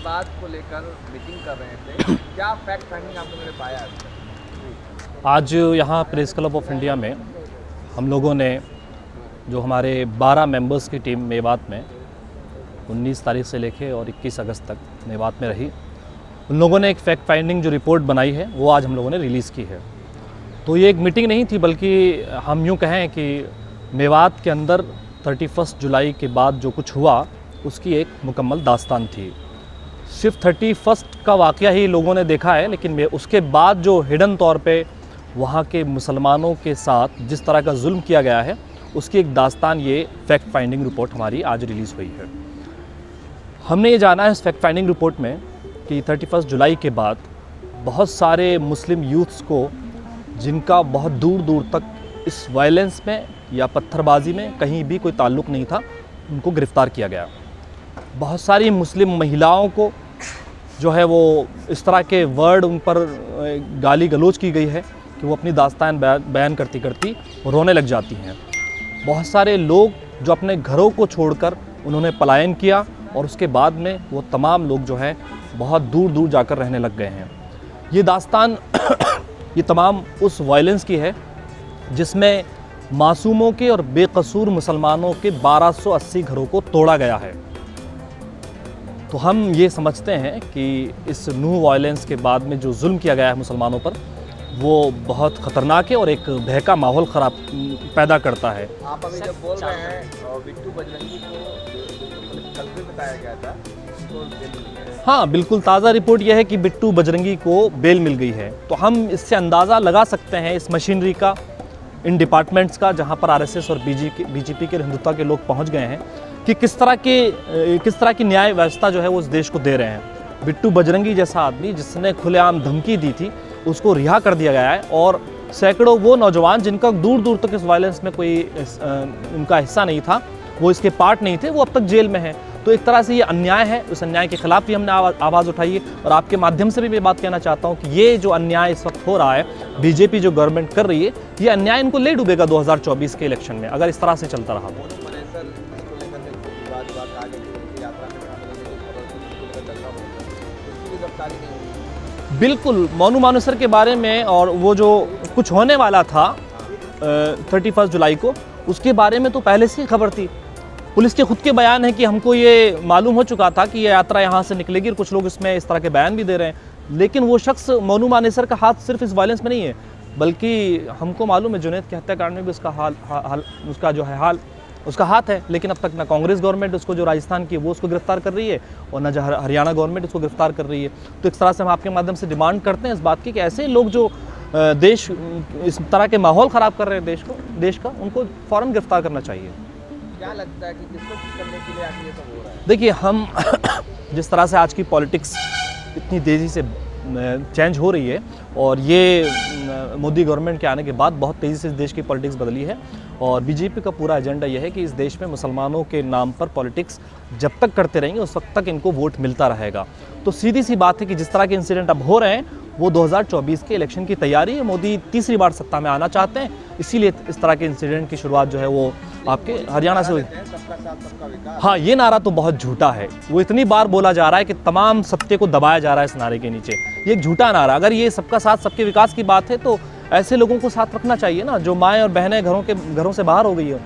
विवाद को लेकर मीटिंग कर रहे थे, क्या फैक्ट फाइंडिंग आप लोगों ने पाया? आज यहाँ प्रेस क्लब ऑफ इंडिया में हम लोगों ने जो हमारे 12 मेंबर्स की टीम मेवात में 19 तारीख से लेके और 21 अगस्त तक मेवात में रही, उन लोगों ने एक फैक्ट फाइंडिंग जो रिपोर्ट बनाई है वो आज हम लोगों ने रिलीज़ की है। तो ये एक मीटिंग नहीं थी, बल्कि हम यूँ कहें कि मेवात के अंदर 31 जुलाई के बाद जो कुछ हुआ उसकी एक मुकम्मल दास्तान थी। सिर्फ 31 का वाक़या ही लोगों ने देखा है, लेकिन उसके बाद जो हिडन तौर पे वहाँ के मुसलमानों के साथ जिस तरह का जुल्म किया गया है उसकी एक दास्तान, ये फैक्ट फाइंडिंग रिपोर्ट हमारी आज रिलीज़ हुई है। हमने ये जाना है इस फैक्ट फाइंडिंग रिपोर्ट में कि 31 जुलाई के बाद बहुत सारे मुस्लिम यूथ्स को, जिनका बहुत दूर दूर तक इस वायलेंस में या पत्थरबाजी में कहीं भी कोई ताल्लुक़ नहीं था, उनको गिरफ़्तार किया गया। बहुत सारी मुस्लिम महिलाओं को जो है वो इस तरह के वर्ड उन पर गाली गलौज की गई है कि वो अपनी दास्तान बयान करती करती रोने लग जाती हैं। बहुत सारे लोग जो अपने घरों को छोड़कर उन्होंने पलायन किया और उसके बाद में वो तमाम लोग जो है बहुत दूर दूर जाकर रहने लग गए हैं। ये दास्तान ये तमाम उस वायलेंस की है जिसमें मासूमों के और बेकसूर मुसलमानों के 1280 घरों को तोड़ा गया है। तो हम ये समझते हैं कि इस न्यू वायलेंस के बाद में जो जुल्म किया गया है मुसलमानों पर, वो बहुत ख़तरनाक है और एक भय का माहौल ख़राब पैदा करता है। आप अभी जब बोल रहे हैं बिट्टू बजरंगी को कल भी बताया गया था, तो हाँ, बिल्कुल ताज़ा रिपोर्ट यह है कि बिट्टू बजरंगी को बेल मिल गई है। तो हम इससे अंदाज़ा लगा सकते हैं इस मशीनरी का, इन डिपार्टमेंट्स का, जहाँ पर आरएसएस और बीजेपी के हिंदुत्व के लोग पहुँच गए हैं, कि किस तरह की न्याय व्यवस्था जो है वो उस देश को दे रहे हैं। बिट्टू बजरंगी जैसा आदमी जिसने खुलेआम धमकी दी थी, उसको रिहा कर दिया गया है, और सैकड़ों वो नौजवान जिनका दूर दूर तक इस वायलेंस में कोई उनका हिस्सा नहीं था, वो इसके पार्ट नहीं थे, वो अब तक जेल में हैं। तो एक तरह से ये अन्याय है, उस अन्याय के खिलाफ भी हमने आवाज़ उठाई है। और आपके माध्यम से भी मैं बात कहना चाहता हूँ कि ये जो अन्याय इस वक्त हो रहा है, बीजेपी जो गवर्नमेंट कर रही है, ये अन्याय इनको ले डूबेगा 2024 के इलेक्शन में, अगर इस तरह से चलता रहा तो। बिल्कुल, मोनू मानेसर के बारे में और वो जो कुछ होने वाला था 31 जुलाई को, उसके बारे में तो पहले से ही खबर थी। पुलिस के खुद के बयान है कि हमको ये मालूम हो चुका था कि ये यात्रा यहाँ से निकलेगी, और कुछ लोग इसमें इस तरह के बयान भी दे रहे हैं। लेकिन वो शख्स मोनू मानेसर का हाथ सिर्फ इस वायलेंस में नहीं है, बल्कि हमको मालूम है जुनैद के हत्याकांड में भी उसका हाथ है। लेकिन अब तक ना कांग्रेस गवर्नमेंट उसको, जो राजस्थान की, वो उसको गिरफ्तार कर रही है, और ना हरियाणा गवर्नमेंट उसको गिरफ्तार कर रही है। तो इस तरह से हम आपके माध्यम से डिमांड करते हैं इस बात की कि ऐसे लोग जो देश इस तरह के माहौल ख़राब कर रहे हैं देश का, उनको फ़ौरन गिरफ्तार करना चाहिए। क्या लगता है कि किसको करने के लिए आगे ये सब हो रहा है? देखिए, हम जिस तरह से आज की पॉलिटिक्स इतनी तेज़ी से चेंज हो रही है, और ये मोदी गवर्नमेंट के आने के बाद बहुत तेज़ी से देश की पॉलिटिक्स बदली है, और बीजेपी का पूरा एजेंडा यह है कि इस देश में मुसलमानों के नाम पर पॉलिटिक्स जब तक करते रहेंगे उस वक्त तक इनको वोट मिलता रहेगा। तो सीधी सी बात है कि जिस तरह के इंसिडेंट अब हो रहे हैं, वो 2024 के इलेक्शन की तैयारी है। मोदी तीसरी बार सत्ता में आना चाहते हैं, इसीलिए इस तरह के इंसिडेंट की शुरुआत जो है वो आपके हरियाणा से हुई। सबका साथ सबका विकास। हाँ, ये नारा तो बहुत झूठा है। वो इतनी बार बोला जा रहा है कि तमाम सत्य को दबाया जा रहा है इस नारे के नीचे। ये एक झूठा नारा। अगर ये सबका साथ सबके विकास की बात है, तो ऐसे लोगों को साथ रखना चाहिए ना, जो माएँ और बहनें घरों से बाहर हो गई है,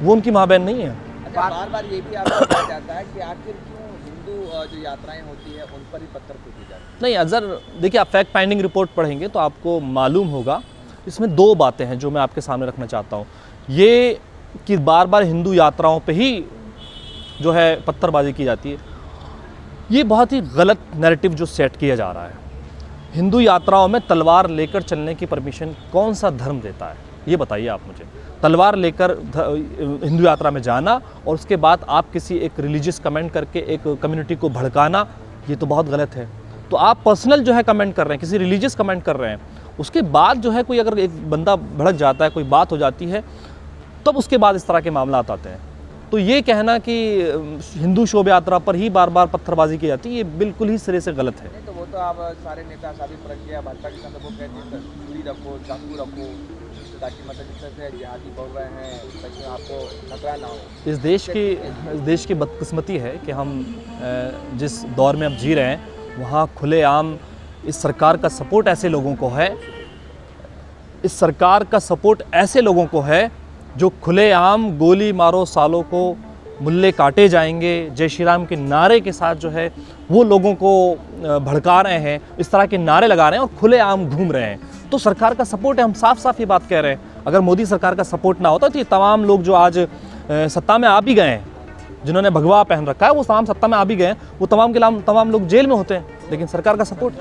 वो उनकी माँ बहन नहीं है। बार बार ये भी आपको कहा जाता है कि आखिर क्यों हिंदू जो यात्राएं होती है उन पर ही पत्थर फेंके जाते हैं? नहीं अजहर, देखिए, आप फैक्ट फाइंडिंग रिपोर्ट पढ़ेंगे तो आपको मालूम होगा, इसमें दो बातें हैं जो मैं आपके सामने रखना चाहता हूँ। ये कि बार बार हिंदू यात्राओं पे ही जो है पत्थरबाजी की जाती है, ये बहुत ही गलत नैरेटिव जो सेट किया जा रहा है। हिंदू यात्राओं में तलवार लेकर चलने की परमिशन कौन सा धर्म देता है, ये बताइए आप मुझे। तलवार लेकर हिंदू यात्रा में जाना और उसके बाद आप किसी एक रिलीजियस कमेंट करके एक कम्युनिटी को भड़काना, ये तो बहुत गलत है। तो आप पर्सनल जो है कमेंट कर रहे हैं, किसी रिलीजियस कमेंट कर रहे हैं, उसके बाद जो है कोई अगर एक बंदा भड़क जाता है, कोई बात हो जाती है, तब उसके बाद इस तरह के मामला आते हैं। तो ये कहना कि हिंदू शोभा यात्रा पर ही बार बार पत्थरबाजी की जाती है, ये बिल्कुल ही सिरे से गलत है। नहीं तो वो तो आप सारे नेता, साबित प्रज्ञा, भाजपा के साथ वो कहते हैं छुरी रखो, चाकू रखो, ताकि मतलब जिस तरह से जिहादी बोल रहे हैं ताकि आपको खतरा ना हो? इस देश की बदकिस्मती है कि हम जिस दौर में अब जी रहे हैं वहाँ खुलेआम इस सरकार का सपोर्ट ऐसे लोगों को है, इस सरकार का सपोर्ट ऐसे लोगों को है जो खुलेआम गोली मारो सालों को, मुल्ले काटे जाएंगे, जय श्री राम के नारे के साथ जो है वो लोगों को भड़का रहे हैं, इस तरह के नारे लगा रहे हैं और खुलेआम घूम रहे हैं। तो सरकार का सपोर्ट है, हम साफ साफ ये बात कह रहे हैं। अगर मोदी सरकार का सपोर्ट ना होता तो ये तमाम लोग जो आज सत्ता में आ भी गए हैं, जिन्होंने भगवा पहन रखा है, वो तमाम सत्ता में आ भी गए हैं, वो तमाम लोग जेल में होते हैं, लेकिन सरकार का सपोर्ट।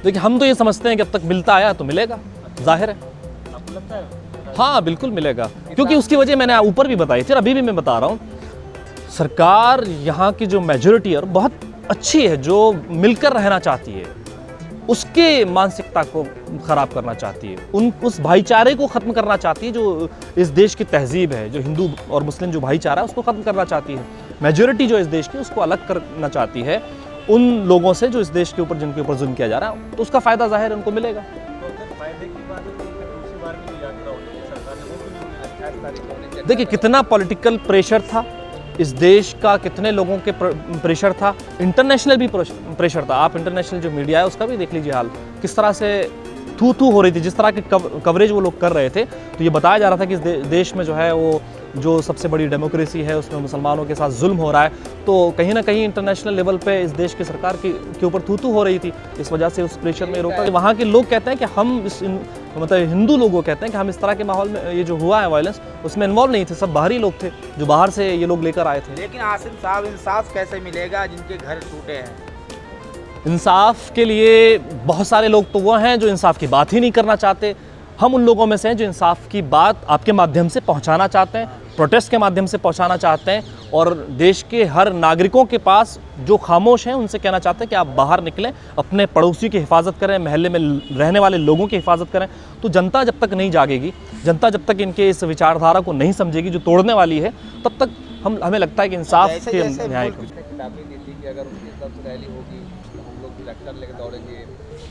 देखिए, हम तो ये समझते हैं कि अब तक मिलता आया तो मिलेगा, जाहिर है। आपको लगता है? हाँ, बिल्कुल मिलेगा, क्योंकि उसकी वजह मैंने ऊपर भी बताई थी और अभी भी मैं बता रहा हूँ। सरकार यहाँ की जो मेजॉरिटी है बहुत अच्छी है, जो मिलकर रहना चाहती है, उसके मानसिकता को ख़राब करना चाहती है, उस भाईचारे को ख़त्म करना चाहती है जो इस देश की तहजीब है, जो हिंदू और मुस्लिम जो भाईचारा है उसको ख़त्म करना चाहती है। मेजॉरिटी जो इस देश की उसको अलग करना चाहती है उन लोगों से जो इस देश के ऊपर, जिनके ऊपर जुल्म किया जा रहा है, तो उसका फ़ायदा ज़ाहिर उनको मिलेगा। देखिए, कितना पॉलिटिकल प्रेशर था इस देश का, कितने लोगों के प्रेशर था, इंटरनेशनल भी प्रेशर था। आप इंटरनेशनल जो मीडिया है उसका भी देख लीजिए हाल, किस तरह से थू हो रही थी, जिस तरह की कवरेज वो लोग कर रहे थे। तो ये बताया जा रहा था कि इस देश में जो है वो जो सबसे बड़ी डेमोक्रेसी है उसमें मुसलमानों के साथ जुल्म हो रहा है। तो कहीं ना कहीं इंटरनेशनल लेवल पे इस देश की सरकार के ऊपर थू हो रही थी, इस वजह से उस प्रेशर में रोका। वहाँ के लोग कहते हैं कि हम मतलब हिंदू लोगों कहते हैं कि हम इस तरह के माहौल में, ये जो हुआ है वायलेंस, उसमें इन्वॉल्व नहीं थे, सब बाहरी लोग थे जो बाहर से ये लोग लेकर आए थे। लेकिन आसिम साहब, इंसाफ कैसे मिलेगा जिनके घर टूटे हैं? इंसाफ के लिए बहुत सारे लोग तो वो हैं जो इंसाफ की बात ही नहीं करना चाहते। हम उन लोगों में से हैं जो इंसाफ की बात आपके माध्यम से पहुंचाना चाहते हैं, प्रोटेस्ट के माध्यम से पहुंचाना चाहते हैं, और देश के हर नागरिकों के पास जो खामोश हैं उनसे कहना चाहते हैं कि आप बाहर निकलें, अपने पड़ोसी की हिफाजत करें, महल्ले में रहने वाले लोगों की हिफाजत करें। तो जनता जब तक नहीं जागेगी, जनता जब तक इनके इस विचारधारा को नहीं समझेगी जो तोड़ने वाली है, तब तक हमें लगता है कि इंसाफ के न्याय को। किताबें दी थी कि अगर उनकी तरफ से रैली होगी तो हम लोग भी लेक्चर लेकर दौड़ेंगे।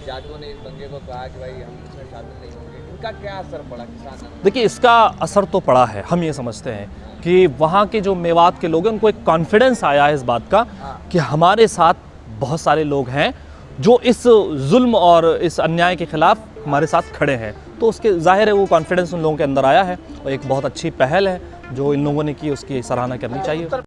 जाटों ने इस दंगे को कहा कि भाई हम इसमें शामिल नहीं होंगे, इनका क्या असर पड़ा किसान? देखिए, इसका असर तो पड़ा है। हम ये समझते हैं कि वहाँ के जो मेवात के लोग हैं उनको एक कॉन्फिडेंस आया है इस बात का कि हमारे साथ बहुत सारे लोग हैं जो इस जुल्म और इस अन्याय के खिलाफ हमारे साथ खड़े हैं। तो उसके ज़ाहिर है वो कॉन्फिडेंस उन लोगों के अंदर आया है और एक बहुत अच्छी पहल है जो इन लोगों ने की, उसकी सराहना करनी चाहिए।